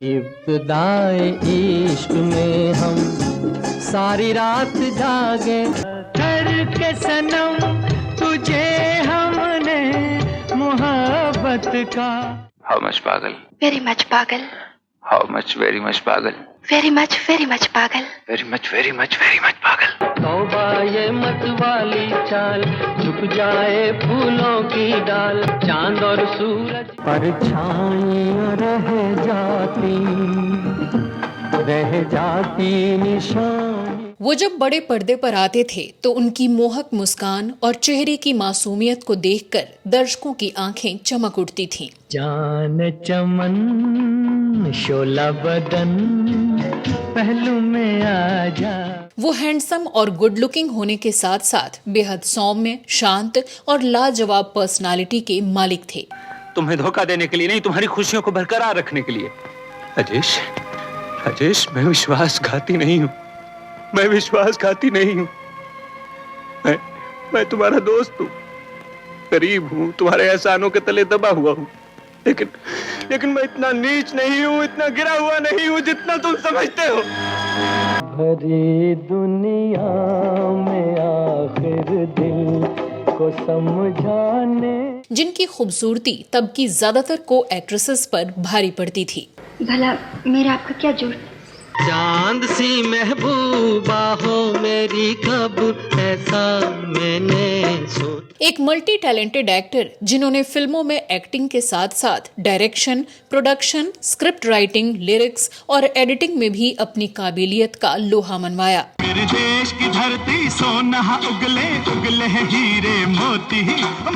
इब्तिदाए इश्क में हम सारी रात जागे करके सनम तुझे हमने मोहब्बत का। How much पागल? Very much पागल। How much very much पागल? Very much पागल। Very much पागल। तौबा ये मत वाली चाल झुक जाए फूलों की डाल चांद और सूरज परछाइयां रह जाती निशान। वो जब बड़े पर्दे पर आते थे तो उनकी मोहक मुस्कान और चेहरे की मासूमियत को देखकर दर्शकों की आंखें चमक उठती थीं। जान चमन शोला बदन पहलू में आ जा। वो हैंडसम और गुड लुकिंग होने के साथ साथ बेहद सौम्य, शांत और लाजवाब पर्सनालिटी के मालिक थे। तुम्हें धोखा देने के लिए नहीं, तुम्हारी खुशियों को बरकरार रखने के लिए। राजेश, मैं विश्वासघाती नहीं हूँ। मैं तुम्हारा दोस्त हूँ, करीब हूँ, तुम्हारे एहसानों के तले दबा हुआ हूँ, लेकिन मैं इतना नीच नहीं हूँ, इतना गिरा हुआ नहीं हूँ जितना तुम समझते हो। भरी दुनिया में आखिर दिल को समझाने। जिनकी खूबसूरती तब की ज्यादातर को एक्ट्रेसेस पर भारी पड़ती थी। भला मेरा आपका क्या जुड़? चांद सी महबूबा हो मेरी कब ऐसा मैंने सोचा। एक मल्टी टैलेंटेड एक्टर जिन्होंने फिल्मों में एक्टिंग के साथ साथ direction, production, script writing, lyrics और एडिटिंग में भी अपनी काबिलियत का लोहा मनवाया। मेरे देश की धरती सोना उगले उगले हीरे मोती,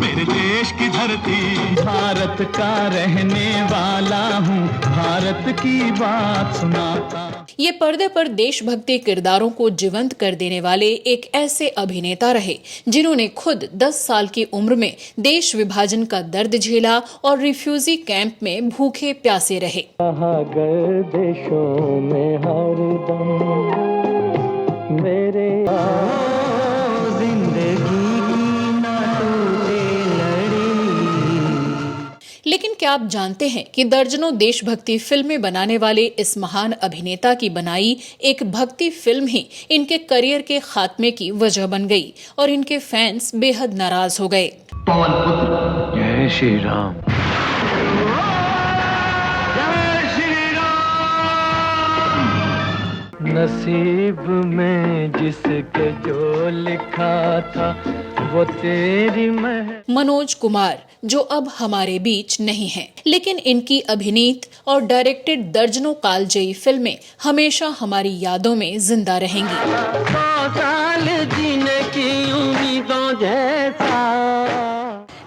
मेरे देश की धरती। भारत का रहने वाला हूँ, भारत की बात सुनाता। ये पर्दे पर देशभक्ति किरदारों को जीवंत कर देने वाले एक ऐसे अभिनेता रहे जिन्होंने खुद 10 साल की उम्र में देश विभाजन का दर्द झेला और रिफ्यूजी कैंप में भूखे प्यासे रहे। देशों में हरदम मेरे लेकिन क्या आप जानते हैं कि दर्जनों देशभक्ति फिल्में बनाने वाले इस महान अभिनेता की बनाई एक भक्ति फिल्म ही इनके करियर के खात्मे की वजह बन गई और इनके फैंस बेहद नाराज हो गए। पवन पुत्र जय श्री राम। नसीब में जिसके जो लिखा था वो तेरी मनोज कुमार जो अब हमारे बीच नहीं हैं, लेकिन इनकी अभिनीत और डायरेक्टेड दर्जनों कालजयी फिल्में हमेशा हमारी यादों में जिंदा रहेंगी।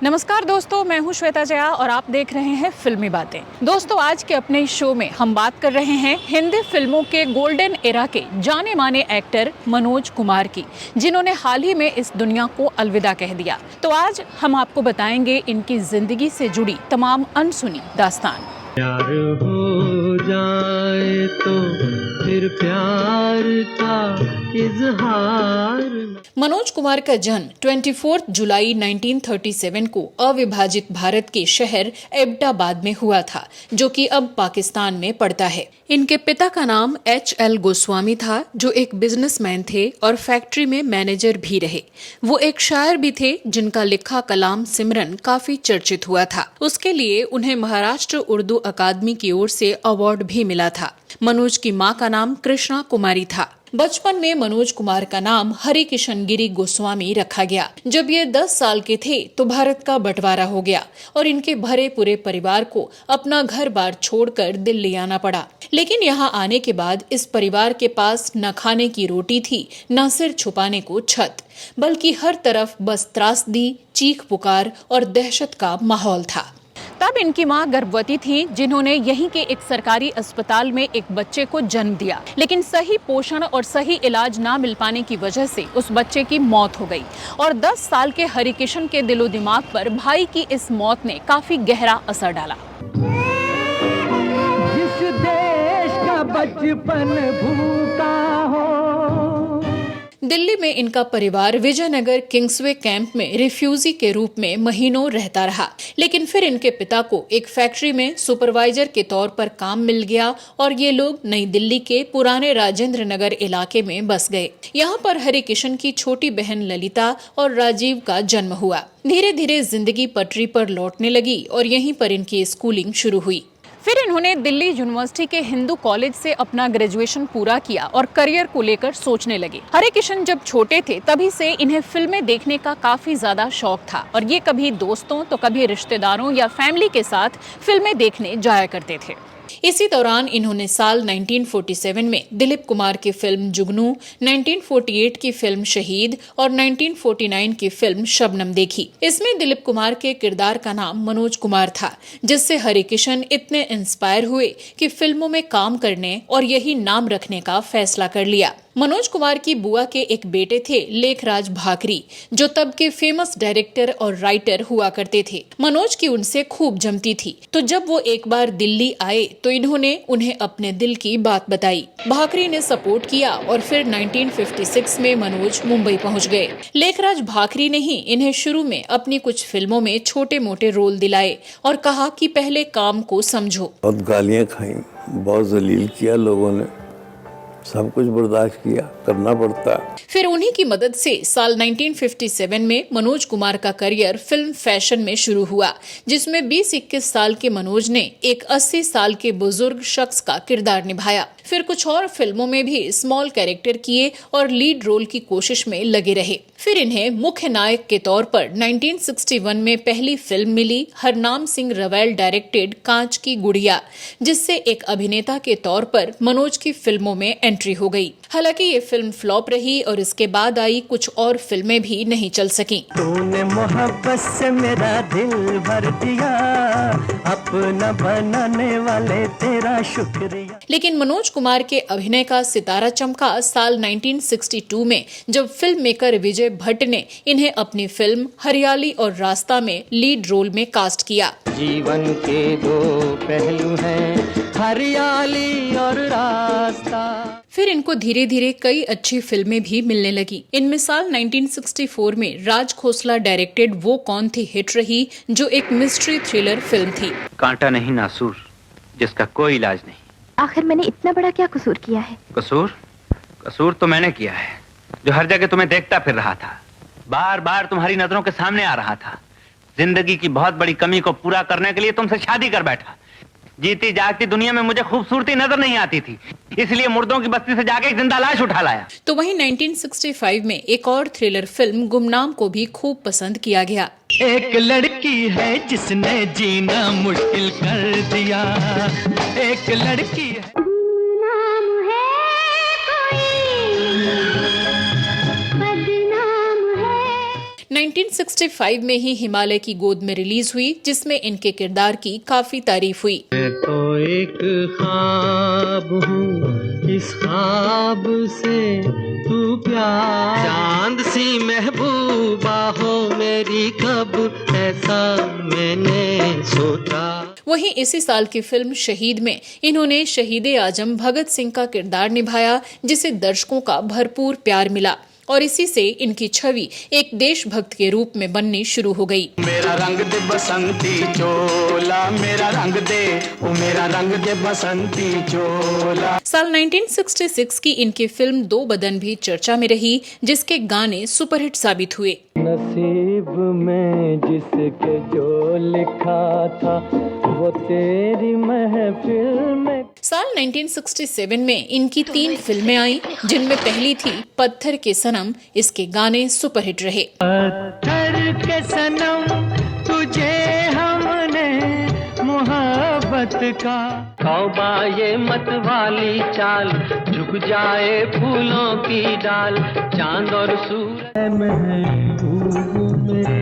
नमस्कार दोस्तों, मैं हूं श्वेता जया और आप देख रहे हैं फिल्मी बातें। दोस्तों, आज के अपने शो में हम बात कर रहे हैं हिंदी फिल्मों के गोल्डन एरा के जाने माने एक्टर मनोज कुमार की, जिन्होंने हाल ही में इस दुनिया को अलविदा कह दिया। तो आज हम आपको बताएंगे इनकी जिंदगी से जुड़ी तमाम अनसुनी दास्तान। प्यार हो जाए तो फिर प्यार का इजहार। मनोज कुमार का जन्म 24 जुलाई 1937 को अविभाजित भारत के शहर एबटाबाद में हुआ था, जो कि अब पाकिस्तान में पड़ता है। इनके पिता का नाम H.L. गोस्वामी था, जो एक बिजनेसमैन थे और फैक्ट्री में मैनेजर भी रहे। वो एक शायर भी थे जिनका लिखा कलाम सिमरन काफी चर्चित हुआ था। उसके लिए उन्हें महाराष्ट्र उर्दू अकादमी की ओर से अवार्ड भी मिला था। मनोज की मां का नाम कृष्णा कुमारी था। बचपन में मनोज कुमार का नाम हरि किशन गिरी गोस्वामी रखा गया। जब ये 10 साल के थे तो भारत का बंटवारा हो गया और इनके भरे पूरे परिवार को अपना घर बार छोड़कर दिल्ली आना पड़ा। लेकिन यहाँ आने के बाद इस परिवार के पास न खाने की रोटी थी, न सिर छुपाने को छत, बल्कि हर तरफ बस त्रासदी, चीख पुकार और दहशत का माहौल था। तब इनकी मां गर्भवती थी, जिन्होंने यहीं के एक सरकारी अस्पताल में एक बच्चे को जन्म दिया। लेकिन सही पोषण और सही इलाज ना मिल पाने की वजह से उस बच्चे की मौत हो गई और 10 साल के हरिकिशन के दिलो दिमाग पर भाई की इस मौत ने काफी गहरा असर डाला। जिस देश का बचपन भूखा हो। दिल्ली में इनका परिवार विजयनगर किंग्सवे कैंप में रिफ्यूजी के रूप में महीनों रहता रहा, लेकिन फिर इनके पिता को एक फैक्ट्री में सुपरवाइजर के तौर पर काम मिल गया और ये लोग नई दिल्ली के पुराने राजेंद्र नगर इलाके में बस गए। यहाँ पर हरि किशन की छोटी बहन ललिता और राजीव का जन्म हुआ। धीरे धीरे जिंदगी पटरी पर लौटने लगी और यहीं पर इनकी स्कूलिंग शुरू हुई। फिर इन्होंने दिल्ली यूनिवर्सिटी के हिंदू कॉलेज से अपना ग्रेजुएशन पूरा किया और करियर को लेकर सोचने लगे। हरि किशन जब छोटे थे तभी से इन्हें फिल्में देखने का काफी ज्यादा शौक था और ये कभी दोस्तों तो कभी रिश्तेदारों या फैमिली के साथ फिल्में देखने जाया करते थे। इसी दौरान इन्होंने साल 1947 में दिलीप कुमार की फिल्म जुगनू, 1948 की फिल्म शहीद और 1949 की फिल्म शबनम देखी। इसमें दिलीप कुमार के किरदार का नाम मनोज कुमार था, जिससे हरि किशन इतने इंस्पायर हुए कि फिल्मों में काम करने और यही नाम रखने का फैसला कर लिया। मनोज कुमार की बुआ के एक बेटे थे लेखराज भाकरी, जो तब के फेमस डायरेक्टर और राइटर हुआ करते थे। मनोज की उनसे खूब जमती थी, तो जब वो एक बार दिल्ली आए तो इन्होंने उन्हें अपने दिल की बात बताई। भाकरी ने सपोर्ट किया और फिर 1956 में मनोज मुंबई पहुंच गए। लेखराज भाकरी ने ही इन्हें शुरू में अपनी कुछ फिल्मों में छोटे मोटे रोल दिलाए और कहा कि पहले काम को समझो। बहुत गालियां खाई, बहुत जलील किया लोगों ने, सब कुछ बर्दाश्त किया, करना पड़ता। फिर उन्हीं की मदद से साल 1957 में मनोज कुमार का करियर फिल्म फैशन में शुरू हुआ, जिसमें 20-21 साल के मनोज ने एक 80 साल के बुजुर्ग शख्स का किरदार निभाया। फिर कुछ और फिल्मों में भी स्मॉल कैरेक्टर किए और लीड रोल की कोशिश में लगे रहे। फिर इन्हें मुख्य नायक के तौर पर 1961 में पहली फिल्म मिली, हरनाम सिंह रवैल डायरेक्टेड कांच की गुड़िया, जिससे एक अभिनेता के तौर पर मनोज की फिल्मों में एंट्री हो गई। हालांकि ये फिल्म फ्लॉप रही और इसके बाद आई कुछ और फिल्में भी नहीं चल सकीं। तूने मोहब्बत से मेरा दिल भर दिया, अपना बनाने वाले तेरा शुक्रिया। लेकिन मनोज कुमार के अभिनय का सितारा चमका साल 1962 में, जब फिल्म मेकर विजय भट्ट ने इन्हें अपनी फिल्म हरियाली और रास्ता में लीड रोल में कास्ट किया। जीवन के दो पहलू हैं, हरियाली और रास्ता। फिर इनको धीरे धीरे कई अच्छी फिल्में भी मिलने लगी। इनमें साल 1964 में राज खोसला डायरेक्टेड वो कौन थी हिट रही, जो एक मिस्ट्री थ्रिलर फिल्म थी। कांटा नहीं नासूर, जिसका कोई इलाज नहीं। आखिर मैंने इतना बड़ा क्या कसूर किया है? कसूर तो मैंने किया है, जो हर जगह तुम्हें देखता फिर रहा था, बार बार तुम्हारी नजरों के सामने आ रहा था। जिंदगी की बहुत बड़ी कमी को पूरा करने के लिए तुमसे शादी कर बैठा। जीती जागती दुनिया में मुझे खूबसूरती नजर नहीं आती थी, इसलिए मुर्दों की बस्ती से जाके एक जिंदा लाश उठा लाया। तो वहीं 1965 में एक और थ्रिलर फिल्म गुमनाम को भी खूब पसंद किया गया। एक लड़की है जिसने जीना मुश्किल कर दिया, एक लड़की है। 1965 में ही हिमालय की गोद में रिलीज हुई, जिसमें इनके किरदार की काफी तारीफ हुई। मैं तो एक ख्वाब हूँ, इस ख्वाब से तू प्यार, चांद सी महबूबा हो मेरी, कब ऐसा मैंने सोचा। वहीं इसी साल की फिल्म शहीद में इन्होंने शहीद आजम भगत सिंह का किरदार निभाया, जिसे दर्शकों का भरपूर प्यार मिला और इसी से इनकी छवि एक देशभक्त के रूप में बननी शुरू हो गई। मेरा रंग दे बसंती चोला, मेरा रंग दे, ओ मेरा रंग दे बसंती चोला। साल 1966 की इनकी फिल्म दो बदन भी चर्चा में रही, जिसके गाने सुपरहिट साबित हुए। नसीब में जिसके जो लिखा था वो तेरी महफिल में। साल 1967 में इनकी 3 फिल्में आईं, जिनमें पहली थी पत्थर के सनम। इसके गाने सुपरहिट रहे। पत्थर के सनम तुझे हमने मोहब्बत का, तौबा ये मत वाली चाल, झुक जाए फूलों की डाल, चांद और सूरज। महबूब मेरे,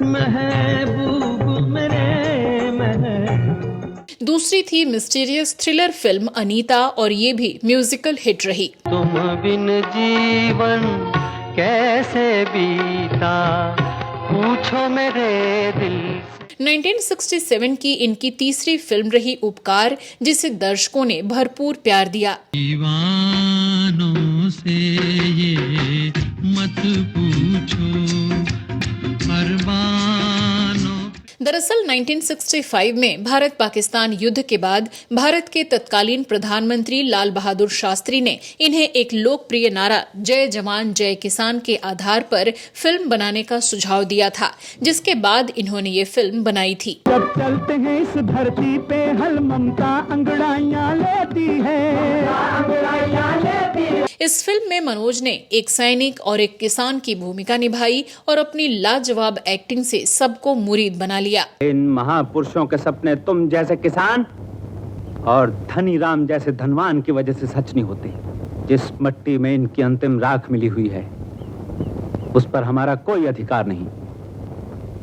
महबूब मेरे, दूसरी थी मिस्टीरियस थ्रिलर फिल्म अनीता और ये भी म्यूजिकल हिट रही। तुम बिन जीवन कैसे बीता, पूछो मेरे दिल। 1967 की इनकी तीसरी फिल्म रही उपकार, जिसे दर्शकों ने भरपूर प्यार दिया। दीवानों से ये मत पूछो अरमानों। दरअसल 1965 में भारत पाकिस्तान युद्ध के बाद भारत के तत्कालीन प्रधानमंत्री लाल बहादुर शास्त्री ने इन्हें एक लोकप्रिय नारा जय जवान जय किसान के आधार पर फिल्म बनाने का सुझाव दिया था, जिसके बाद इन्होंने ये फिल्म बनाई थी। जब चलते हैं इस धरती पे हल ममता अंगड़ाइयां लेती है। इस फिल्म में मनोज ने एक सैनिक और एक किसान की भूमिका निभाई और अपनी लाजवाब एक्टिंग से सबको मुरीद बना लिया। इन महापुरुषों के सपने तुम जैसे किसान और धनी राम जैसे धनवान की वजह से सच नहीं होते। जिस मिट्टी में इनकी अंतिम राख मिली हुई है उस पर हमारा कोई अधिकार नहीं।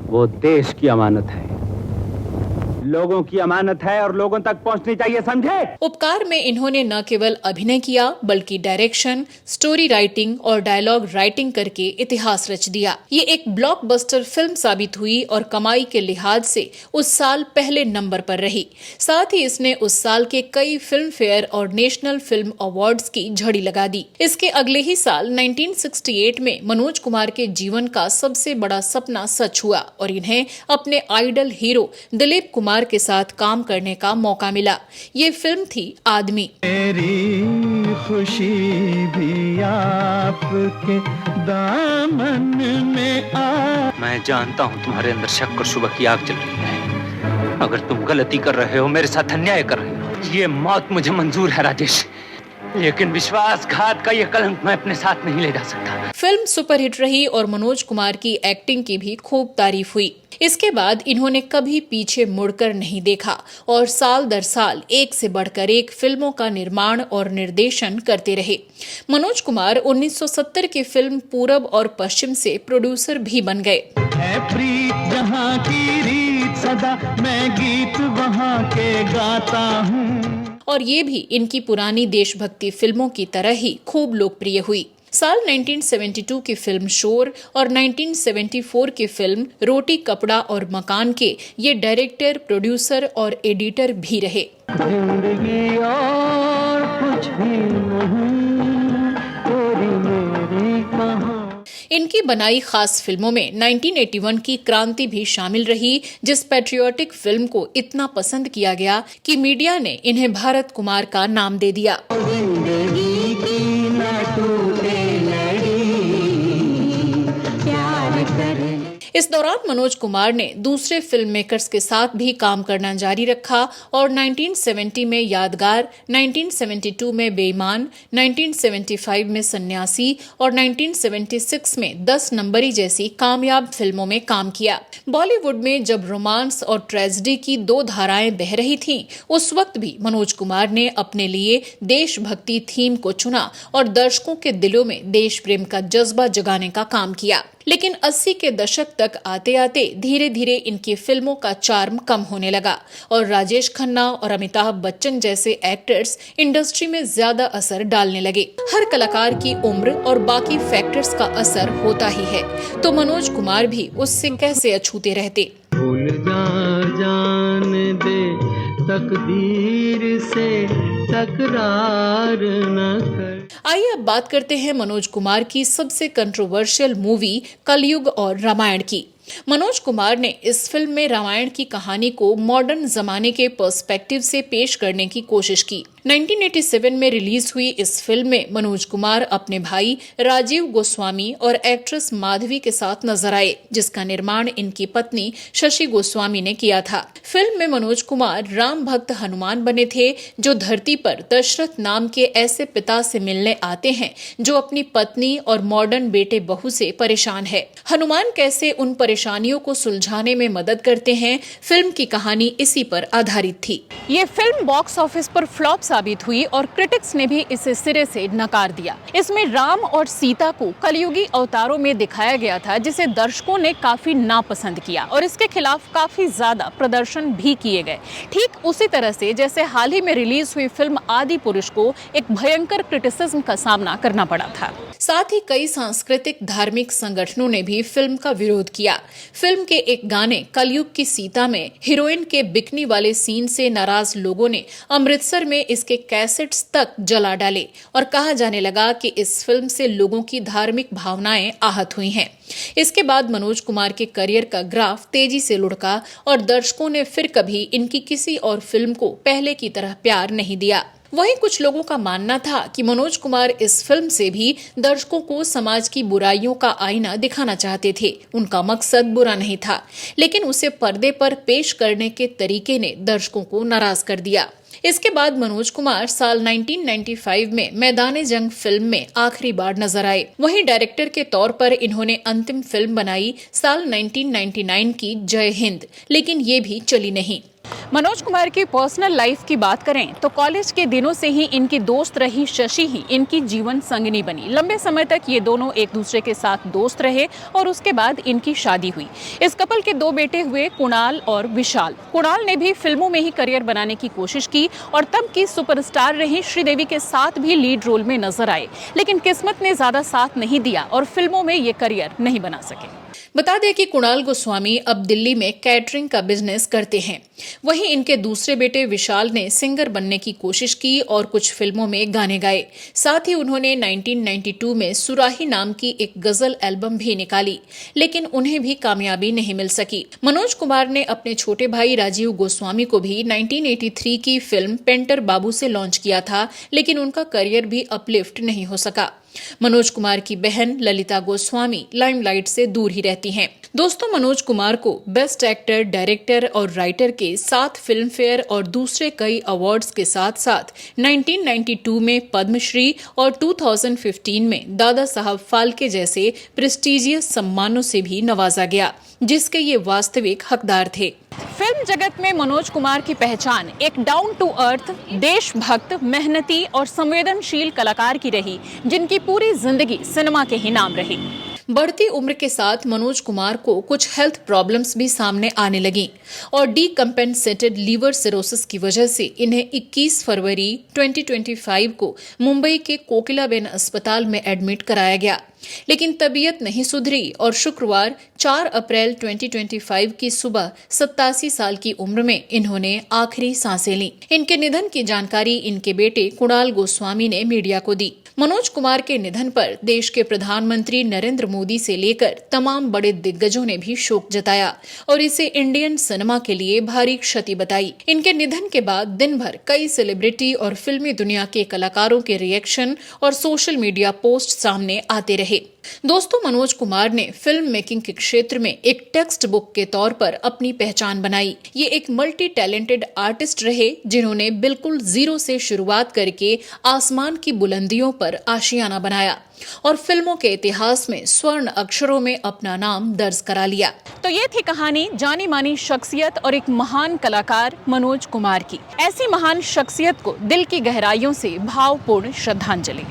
वो देश की अमानत है, लोगों की अमानत है और लोगों तक पहुंचनी चाहिए, समझे? उपकार में इन्होंने न केवल अभिनय किया बल्कि डायरेक्शन, स्टोरी राइटिंग और डायलॉग राइटिंग करके इतिहास रच दिया। ये एक ब्लॉकबस्टर फिल्म साबित हुई और कमाई के लिहाज से उस साल पहले नंबर पर रही। साथ ही इसने उस साल के कई फिल्म फेयर और नेशनल फिल्म अवार्ड्स की झड़ी लगा दी। इसके अगले ही साल 1968 में मनोज कुमार के जीवन का सबसे बड़ा सपना सच हुआ और इन्हें अपने आइडल हीरो दिलीप कुमार के साथ काम करने का मौका मिला। ये फिल्म थी आदमी। मेरी खुशी भी आपके दामन में आ। मैं जानता हूं तुम्हारे अंदर शक और शुबह की आग जल रही है। अगर तुम गलती कर रहे हो, मेरे साथ अन्याय कर रहे हो, ये मौत मुझे मंजूर है राजेश, लेकिन विश्वासघात का ये कलंक मैं अपने साथ नहीं ले जा सकता। फिल्म सुपरहिट रही और मनोज कुमार की एक्टिंग की भी खूब तारीफ हुई। इसके बाद इन्होंने कभी पीछे मुड़कर नहीं देखा और साल दर साल एक से बढ़कर एक फिल्मों का निर्माण और निर्देशन करते रहे। मनोज कुमार 1970 की फिल्म पूरब और पश्चिम से प्रोड्यूसर भी बन गए। है प्रीत जहाँ की रीत सदा मैं गीत वहाँ के गाता हूँ। और ये भी इनकी पुरानी देशभक्ति फिल्मों की तरह ही खूब लोकप्रिय हुई। साल 1972 की फिल्म शोर और 1974 की फिल्म रोटी कपड़ा और मकान के ये डायरेक्टर, प्रोड्यूसर और एडिटर भी रहे। जिंदगी और कुछ भी नहीं, तेरी मेरी कहानी। इनकी बनाई खास फिल्मों में 1981 की क्रांति भी शामिल रही, जिस पैट्रियोटिक फिल्म को इतना पसंद किया गया कि मीडिया ने इन्हें भारत कुमार का नाम दे दिया। इस दौरान मनोज कुमार ने दूसरे फिल्म मेकर्स के साथ भी काम करना जारी रखा और 1970 में यादगार, 1972 में बेईमान, 1975 में सन्यासी और 1976 में 10 नंबरी जैसी कामयाब फिल्मों में काम किया। बॉलीवुड में जब रोमांस और ट्रेजेडी की दो धाराएं बह रही थीं, उस वक्त भी मनोज कुमार ने अपने लिए देशभक्ति थीम को चुना और दर्शकों के दिलों में देश प्रेम का जज्बा जगाने का काम किया। लेकिन 80 के दशक तक आते आते धीरे धीरे इनकी फिल्मों का चार्म कम होने लगा और राजेश खन्ना और अमिताभ बच्चन जैसे एक्टर्स इंडस्ट्री में ज्यादा असर डालने लगे। हर कलाकार की उम्र और बाकी फैक्टर्स का असर होता ही है, तो मनोज कुमार भी उससे कैसे अछूते रहते। भूल जान दे तकदीर से तकरार न कर। आइए अब बात करते हैं मनोज कुमार की सबसे कंट्रोवर्शियल मूवी कलयुग और रामायण की। मनोज कुमार ने इस फिल्म में रामायण की कहानी को मॉडर्न जमाने के पर्सपेक्टिव से पेश करने की कोशिश की। 1987 में रिलीज हुई इस फिल्म में मनोज कुमार अपने भाई राजीव गोस्वामी और एक्ट्रेस माधवी के साथ नजर आए, जिसका निर्माण इनकी पत्नी शशि गोस्वामी ने किया था। फिल्म में मनोज कुमार राम भक्त हनुमान बने थे, जो धरती पर दशरथ नाम के ऐसे पिता से मिलने आते हैं जो अपनी पत्नी और मॉडर्न बेटे बहू से परेशान है। हनुमान कैसे उन परेशानियों को सुलझाने में मदद करते हैं, फिल्म की कहानी इसी पर आधारित थी। ये फिल्म बॉक्स ऑफिस पर फ्लॉप साबित हुई और क्रिटिक्स ने भी इसे सिरे से नकार दिया। इसमें राम और सीता को कलयुगी अवतारों में दिखाया गया था, जिसे दर्शकों ने काफी नापसंद किया और इसके खिलाफ काफी ज्यादा प्रदर्शन भी किए गए। ठीक उसी तरह से जैसे हाल ही में रिलीज हुई फिल्म आदि पुरुष को एक भयंकर क्रिटिसिज्म का सामना करना पड़ा था। साथ ही कई सांस्कृतिक धार्मिक संगठनों ने भी फिल्म का विरोध किया। फिल्म के एक गाने कलयुग की सीता में हीरोइन के बिकनी वाले सीन से नाराज लोगों ने अमृतसर में इस इसके कैसेट्स तक जला डाले और कहा जाने लगा कि इस फिल्म से लोगों की धार्मिक भावनाएं आहत हुई हैं। इसके बाद मनोज कुमार के करियर का ग्राफ तेजी से लुढ़का और दर्शकों ने फिर कभी इनकी किसी और फिल्म को पहले की तरह प्यार नहीं दिया। वहीं कुछ लोगों का मानना था कि मनोज कुमार इस फिल्म से भी दर्शकों को समाज की बुराइयों का आईना दिखाना चाहते थे। उनका मकसद बुरा नहीं था, लेकिन उसे पर्दे पर पेश करने के तरीके ने दर्शकों को नाराज कर दिया। इसके बाद मनोज कुमार साल 1995 में मैदाने जंग फिल्म में आखिरी बार नजर आए। वहीं डायरेक्टर के तौर पर इन्होंने अंतिम फिल्म बनाई साल 1999 की जय हिंद, लेकिन ये भी चली नहीं। मनोज कुमार की पर्सनल लाइफ की बात करें तो कॉलेज के दिनों से ही इनकी दोस्त रही शशि ही इनकी जीवन संगिनी बनी। लंबे समय तक ये दोनों एक दूसरे के साथ दोस्त रहे और उसके बाद इनकी शादी हुई। इस कपल के 2 बेटे हुए, कुणाल और विशाल। कुणाल ने भी फिल्मों में ही करियर बनाने की कोशिश की और तब की सुपरस्टार रही श्रीदेवी के साथ भी लीड रोल में नजर आए, लेकिन किस्मत ने ज्यादा साथ नहीं दिया और फिल्मों में ये करियर नहीं बना सके। बता दें कि कुणाल गोस्वामी अब दिल्ली में कैटरिंग का बिजनेस करते हैं। वहीं इनके दूसरे बेटे विशाल ने सिंगर बनने की कोशिश की और कुछ फिल्मों में गाने गाए। साथ ही उन्होंने 1992 में सुराही नाम की एक गजल एल्बम भी निकाली, लेकिन उन्हें भी कामयाबी नहीं मिल सकी। मनोज कुमार ने अपने छोटे भाई राजीव गोस्वामी को भी 1983 की फिल्म पेंटर बाबू से लॉन्च किया था, लेकिन उनका करियर भी अपलिफ्ट नहीं हो सका। मनोज कुमार की बहन ललिता गोस्वामी लाइमलाइट से दूर ही रहती हैं। दोस्तों, मनोज कुमार को बेस्ट एक्टर, डायरेक्टर और राइटर के 7 फिल्म फेयर और दूसरे कई अवार्ड्स के साथ साथ 1992 में पद्मश्री और 2015 में दादा साहब फाल्के जैसे प्रेस्टीजियस सम्मानों से भी नवाजा गया, जिसके ये वास्तविक हकदार थे। फिल्म जगत में मनोज कुमार की पहचान एक डाउन टू अर्थ, देशभक्त, मेहनती और संवेदनशील कलाकार की रही, जिनकी पूरी जिंदगी सिनेमा के ही नाम रही। बढ़ती उम्र के साथ मनोज कुमार को कुछ हेल्थ प्रॉब्लम्स भी सामने आने लगी और डीकम्पेंसेटेड लीवर सिरोसिस की वजह से इन्हें 21 फरवरी 2025 को मुंबई के कोकिलाबेन अस्पताल में एडमिट कराया गया, लेकिन तबीयत नहीं सुधरी और शुक्रवार 4 अप्रैल 2025 की सुबह 87 साल की उम्र में इन्होंने आखिरी सांसें ली। इनके निधन की जानकारी इनके बेटे कुणाल गोस्वामी ने मीडिया को दी। मनोज कुमार के निधन पर देश के प्रधानमंत्री नरेंद्र मोदी से लेकर तमाम बड़े दिग्गजों ने भी शोक जताया और इसे इंडियन सिनेमा के लिए भारी क्षति बताई। इनके निधन के बाद दिन भर कई सेलिब्रिटी और फिल्मी दुनिया के कलाकारों के रिएक्शन और सोशल मीडिया पोस्ट सामने आते रहे। दोस्तों, मनोज कुमार ने फिल्म मेकिंग के क्षेत्र में एक टेक्स्ट बुक के तौर पर अपनी पहचान बनाई। ये एक मल्टी टैलेंटेड आर्टिस्ट रहे, जिन्होंने बिल्कुल जीरो से शुरुआत करके आसमान की बुलंदियों पर आशियाना बनाया और फिल्मों के इतिहास में स्वर्ण अक्षरों में अपना नाम दर्ज करा लिया। तो ये थी कहानी जानी मानी शख्सियत और एक महान कलाकार मनोज कुमार की। ऐसी महान शख्सियत को दिल की गहराइयों से भावपूर्ण श्रद्धांजलि।